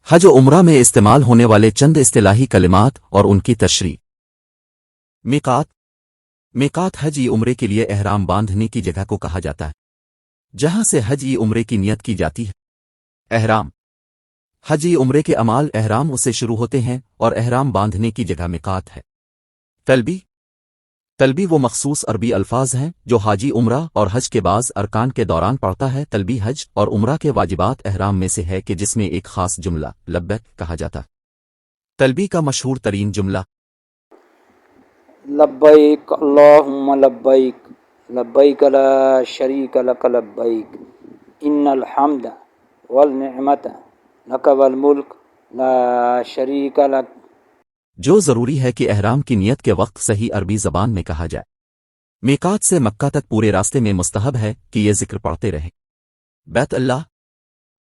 हज و उम्रा में इस्तेमाल होने वाले चंद इस्तिलाही कलिमात और उनकी तशरीह। मीकात। मीकात हज ई उम्रे के लिए एहराम बांधने की जगह को कहा जाता है, जहां से हज ई उम्रे की नियत की जाती है। एहराम। हज ई उम्रे के अमाल एहराम उससे शुरू होते हैं और एहराम बांधने की जगह मीकात है। तलबी। तलबी वो मखसूस अरबी अल्फाज हैं जो हाजी उम्रा और हज के बाज़ अरकान के दौरान पढ़ता है। तलबी हज और उम्रा के वाजिबात एहराम में से है कि जिसमें एक खास जुमला लब्बैक कहा जाता है। तलबी का मशहूर तरीन जुमला लब्बैक अल्लाहुम्मा लब्बैक लब्बैक ला शरीक लक लब्बैक इन्नल हम्द वल निअमत लक वल मुल्क ला शरीक लक। जो ज़रूरी है कि एहराम की नियत के वक्त सही अरबी ज़बान में कहा जाए। मीकात से मक्का तक पूरे रास्ते में मुस्तहब है कि ये जिक्र पढ़ते रहें। बैत अल्लाह।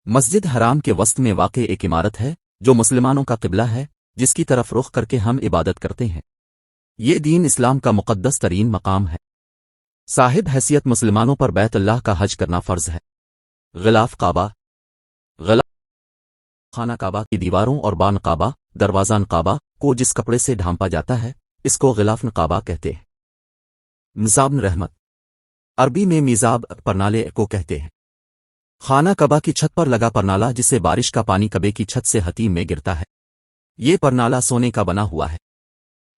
मस्जिद हराम के वस्त में वाक़े एक इमारत है जो मुसलमानों का क़िबला है, जिसकी तरफ रुख करके हम इबादत करते हैं। ये दीन इस्लाम का मुक़द्दस तरीन मकाम है। साहिब हैसियत मुसलमानों पर बैत अल्लाह का हज करना फ़र्ज़ है। ग़िलाफ़ काबा। ग़िलाफ़ खाना काबा की दीवारों और बान काबा दरवाज़ान काबा को जिस कपड़े से ढांपा जाता है, इसको ग़िलाफ़न काबा कहते हैं। मिज़ाबन रहमत। अरबी में मिज़ाब परनाले को कहते हैं। खाना कबा की छत पर लगा परनाला जिससे बारिश का पानी कबे की छत से हतीम में गिरता है। ये परनाला सोने का बना हुआ है।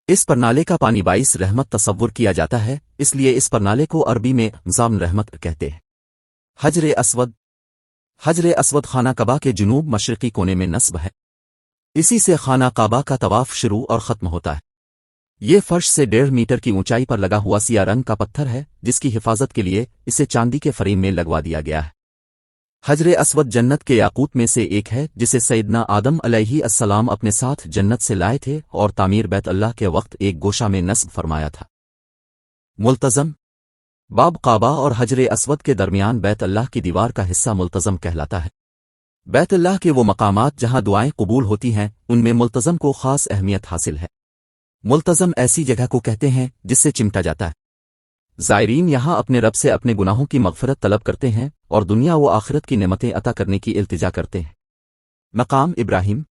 इस परनाले का पानी बाइस रहमत तसव्वुर किया जाता है, इसलिए इस परनाले को अरबी में मिज़ाबन रहमत कहते हैं। हजर अस्वद। हजर अस्वद खाना कबा के जुनूब मशरक़ी कोने में नस्ब है। इसी से खाना काबा का तवाफ शुरू और ख़त्म होता है। ये फर्श से 1.5 मीटर की ऊंचाई पर लगा हुआ सिया रंग का पत्थर है, जिसकी हिफाजत के लिए इसे चांदी के फ्रेम में लगवा दिया गया है। हजर अस्वद जन्नत के याकूत में से एक है, जिसे सैयदना आदम अलैहिस्सलाम अपने साथ जन्नत से लाए थे और तामीर बैत अल्लाह के वक्त एक गोशा में नस्ब फरमाया था। मुल्तज़म। बाब काबा और हजर अस्वद के दरमियान बैत अल्लाह की दीवार का हिस्सा मुल्तज़म कहलाता है। बैत अल्लाह के वो मकामात जहां दुआएं कबूल होती हैं, उनमें मुल्तज़म को खास अहमियत हासिल है। मुल्तज़म ऐसी जगह को कहते हैं जिससे चिमटा जाता है। ज़ायरीन यहां अपने रब से अपने गुनाहों की मग़फ़िरत तलब करते हैं और दुनिया व आखिरत की नेमतें अता करने की इल्तिजा करते हैं। मकाम इब्राहिम।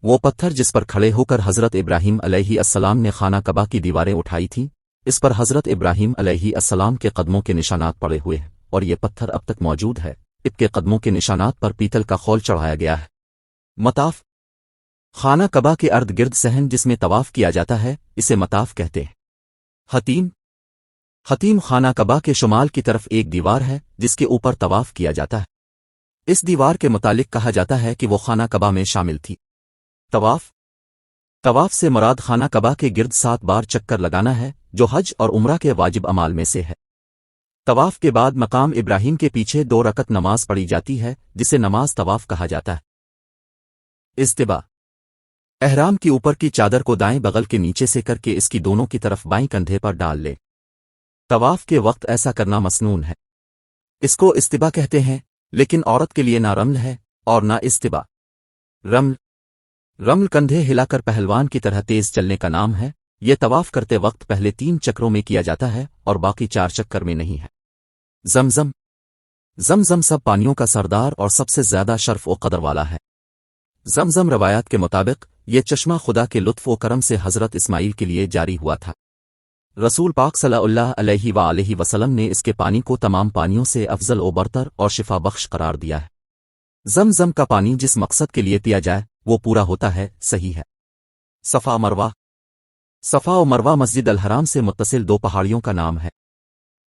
वो पत्थर जिस पर खड़े होकर हज़रत इब्राहिम अलैहिस्सलाम ने खाना कबा की दीवारें उठाई थीं, इस पर हज़रत इब्राहिम अलैहिस्सलाम के कदमों के निशानात पड़े हुए हैं और ये पत्थर अब तक मौजूद है। इनके कदमों के निशानात पर पीतल का खौल चढ़ाया गया है। मताफ। खाना कबा के अर्द गिर्द सहन जिसमें तवाफ किया जाता है, इसे मताफ कहते हैं। हतीम। हतीम खाना कबा के शुमाल की तरफ एक दीवार है जिसके ऊपर तवाफ किया जाता है। इस दीवार के मुतालिक कहा जाता है कि वो खाना कबा में शामिल थी। तवाफ। तवाफ से मुराद खाना कबा के गिर्द 7 बार चक्कर लगाना है, जो हज और उम्रा के वाजिब अमाल में से है। तवाफ के बाद मकाम इब्राहिम के पीछे 2 रकत नमाज पढ़ी जाती है, जिसे नमाज तवाफ कहा जाता है। इस्तिबा। एहराम की ऊपर की चादर को दाएं बगल के नीचे से करके इसकी दोनों की तरफ बाईं कंधे पर डाल ले। तवाफ के वक्त ऐसा करना मसनून है। इसको इस्तिबा कहते हैं, लेकिन औरत के लिए ना रम्ल है और ना इस्तिबा। रम्ल। रम्ल कंधे हिलाकर पहलवान की तरह तेज चलने का नाम है। यह तवाफ करते वक्त पहले 3 चक्रों में किया जाता है और बाकी 4 चक्कर में नहीं है। जमजम। जमजम सब पानियों का सरदार और सबसे ज्यादा शर्फ व कदर वाला है। जमजम रवायात के मुताबिक ये चश्मा खुदा के लुत्फ व करम से हजरत इस्माइल के लिए जारी हुआ था। रसूल पाक सल्लल्लाहु अलैहि वसल्लम ने इसके पानी को तमाम पानियों से अफजल व बरतर और शिफा बख्श करार दिया है। जमजम का पानी जिस मकसद के लिए पिया जाए वो पूरा होता है, सही है। सफ़ा मरवा। सफ़ा व मरवा मस्जिद अल हराम से मुत्तसिल 2 पहाड़ियों का नाम है।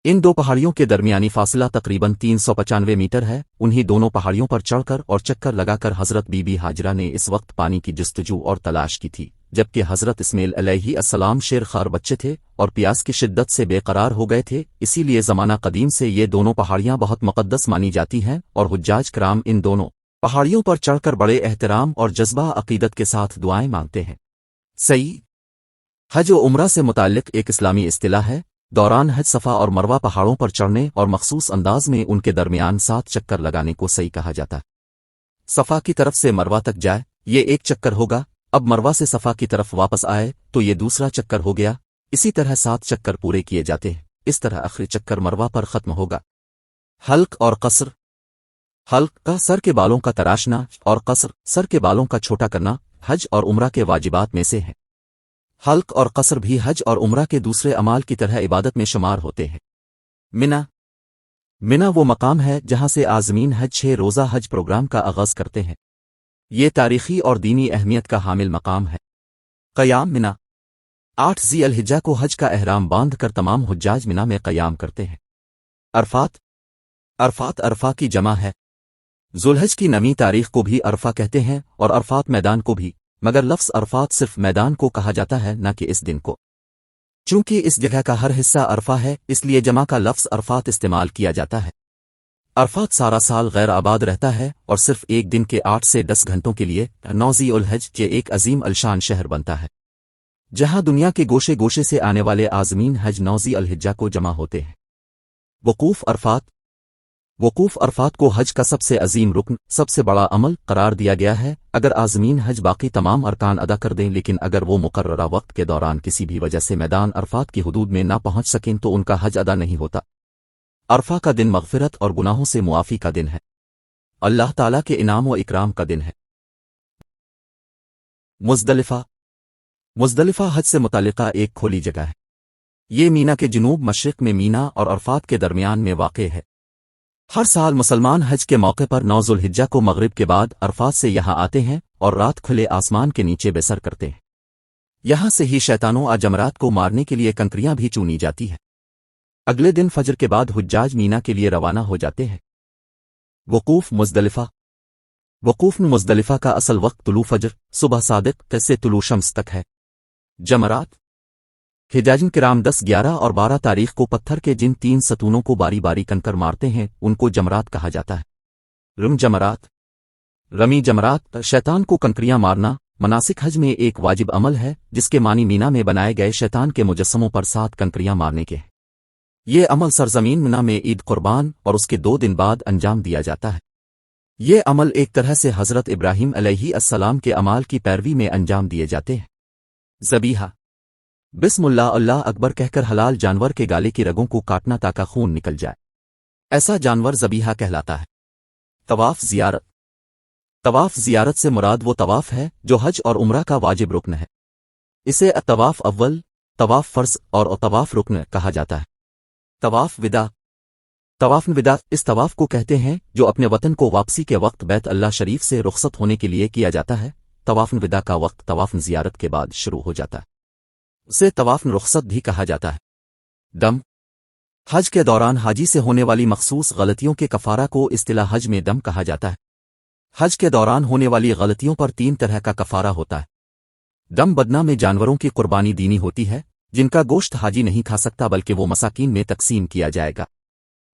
इन 2 पहाड़ियों के दरमियानी फासला तकरीबन 395 मीटर है। उन्हीं दोनों पहाड़ियों पर चढ़कर और चक्कर लगाकर हज़रत बीबी हाजरा ने इस वक्त पानी की जस्तजू और तलाश की थी, जबकि हज़रत इस्माइल अलैहिस्सलाम शेरखार बच्चे थे और प्यास की शिद्दत से बेकरार हो गए थे। इसीलिए ज़माना कदीम से ये दोनों पहाड़ियाँ बहुत मुक़द्दस मानी जाती हैं और हुज्जाज कराम इन दोनों पहाड़ियों पर चढ़कर बड़े एहतराम और जज्बा अक़ीदत के साथ दुआएं मांगते हैं। सही। हज व उम्रा से मुताल्लिक़ एक इस्लामी इस्तिलाह है। दौरान हज सफ़ा और मरवा पहाड़ों पर चढ़ने और मखसूस अंदाज में उनके दरमियान 7 चक्कर लगाने को सही कहा जाता है। सफ़ा की तरफ से मरवा तक जाए, ये 1 चक्कर होगा। अब मरवा से सफ़ा की तरफ वापस आए तो ये दूसरा चक्कर हो गया। इसी तरह 7 चक्कर पूरे किए जाते हैं। इस तरह आखिरी चक्कर मरवा पर ख़त्म होगा। हल्क और कसर। حلق کا سر کے بالوں کا تراشنا اور قصر سر کے بالوں کا چھوٹا کرنا حج اور عمرہ کے واجبات میں سے ہیں۔ حلق اور قصر بھی حج اور عمرہ کے دوسرے اعمال کی طرح عبادت میں شمار ہوتے ہیں۔ منا وہ مقام ہے جہاں سے عازمین حج 6 روزہ حج پروگرام کا آغاز کرتے ہیں۔ یہ تاریخی اور دینی اہمیت کا حامل مقام ہے۔ قیام منا 8 ذی الحجہ کو حج کا احرام باندھ کر تمام حجاج منا میں قیام کرتے ہیں۔ عرفات عرفہ کی جمع ہے۔ ذوالحج کی 9ویں تاریخ کو بھی عرفہ کہتے ہیں اور عرفات میدان کو بھی، مگر لفظ عرفات صرف میدان کو کہا جاتا ہے نہ کہ اس دن کو۔ چونکہ اس جگہ کا ہر حصہ عرفہ ہے اس لیے جمع کا لفظ عرفات استعمال کیا جاتا ہے۔ عرفات سارا سال غیر آباد رہتا ہے اور صرف ایک دن کے 8 سے 10 گھنٹوں کے لیے 9 ذی الحج کے ایک عظیم الشان شہر بنتا ہے، جہاں دنیا کے گوشے گوشے سے آنے والے عازمین حج 9 ذی الحجہ کو جمع ہوتے ہیں۔ وقوف عرفات کو حج کا سب سے عظیم رکن، سب سے بڑا عمل قرار دیا گیا ہے۔ اگر عازمین حج باقی تمام ارکان ادا کر دیں لیکن اگر وہ مقررہ وقت کے دوران کسی بھی وجہ سے میدان عرفات کی حدود میں نہ پہنچ سکیں تو ان کا حج ادا نہیں ہوتا۔ عرفہ کا دن مغفرت اور گناہوں سے معافی کا دن ہے، اللہ تعالیٰ کے انعام و اکرام کا دن ہے۔ مزدلفہ حج سے متعلقہ ایک کھلی جگہ ہے۔ یہ مینا کے جنوب مشرق میں مینا اور عرفات کے درمیان میں واقع ہے۔ ہر سال مسلمان حج کے موقع پر 9 ذوالحجہ کو مغرب کے بعد عرفات سے یہاں آتے ہیں اور رات کھلے آسمان کے نیچے بسر کرتے ہیں۔ یہاں سے ہی شیطانوں اور جمرات کو مارنے کے لیے کنکریاں بھی چونی جاتی ہیں۔ اگلے دن فجر کے بعد حجاج مینا کے لیے روانہ ہو جاتے ہیں۔ وقوف مزدلفہ کا اصل وقت طلوع فجر صبح صادق سے طلوع شمس تک ہے۔ جمرات حجاجن کرام 10، 11 اور 12 تاریخ کو پتھر کے جن 3 ستونوں کو باری باری کنکر مارتے ہیں ان کو جمرات کہا جاتا ہے۔ رمی جمرات شیطان کو کنکریاں مارنا مناسک حج میں ایک واجب عمل ہے جس کے معنی مینا میں بنائے گئے شیطان کے مجسموں پر 7 کنکریاں مارنے کے ہیں۔ یہ عمل سرزمین منا میں عید قربان اور اس کے 2 دن بعد انجام دیا جاتا ہے۔ یہ عمل ایک طرح سے حضرت ابراہیم علیہ السلام کے اعمال کی پیروی میں انجام دیے جاتے ہیں۔ ذبیحہ بسم اللہ اللہ اکبر کہہ کر حلال جانور کے گالے کی رگوں کو کاٹنا تاکہ خون نکل جائے، ایسا جانور ذبیحہ کہلاتا ہے۔ طواف زیارت سے مراد وہ طواف ہے جو حج اور عمرہ کا واجب رکن ہے۔ اسے طواف اول، طواف فرض اور طواف رکن کہا جاتا ہے۔ طواف وداع اس طواف کو کہتے ہیں جو اپنے وطن کو واپسی کے وقت بیت اللہ شریف سے رخصت ہونے کے لیے کیا جاتا ہے۔ طواف وداع کا وقت طواف زیارت کے بعد شروع ہو جاتا ہے، اسے طواف رخصت بھی کہا جاتا ہے۔ دم حج کے دوران حاجی سے ہونے والی مخصوص غلطیوں کے کفارہ کو اصطلاح حج میں دم کہا جاتا ہے۔ حج کے دوران ہونے والی غلطیوں پر 3 طرح کا کفارہ ہوتا ہے۔ دم بدنہ میں جانوروں کی قربانی دینی ہوتی ہے جن کا گوشت حاجی نہیں کھا سکتا بلکہ وہ مساکین میں تقسیم کیا جائے گا،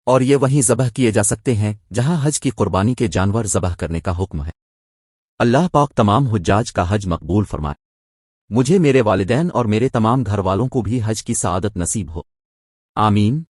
اور یہ وہیں ذبح کیے جا سکتے ہیں جہاں حج کی قربانی کے جانور ذبح کرنے کا حکم ہے۔ اللہ پاک تمام حجاج کا حج مقبول فرمائے۔ مجھے، میرے والدین اور میرے تمام گھر والوں کو بھی حج کی سعادت نصیب ہو، آمین۔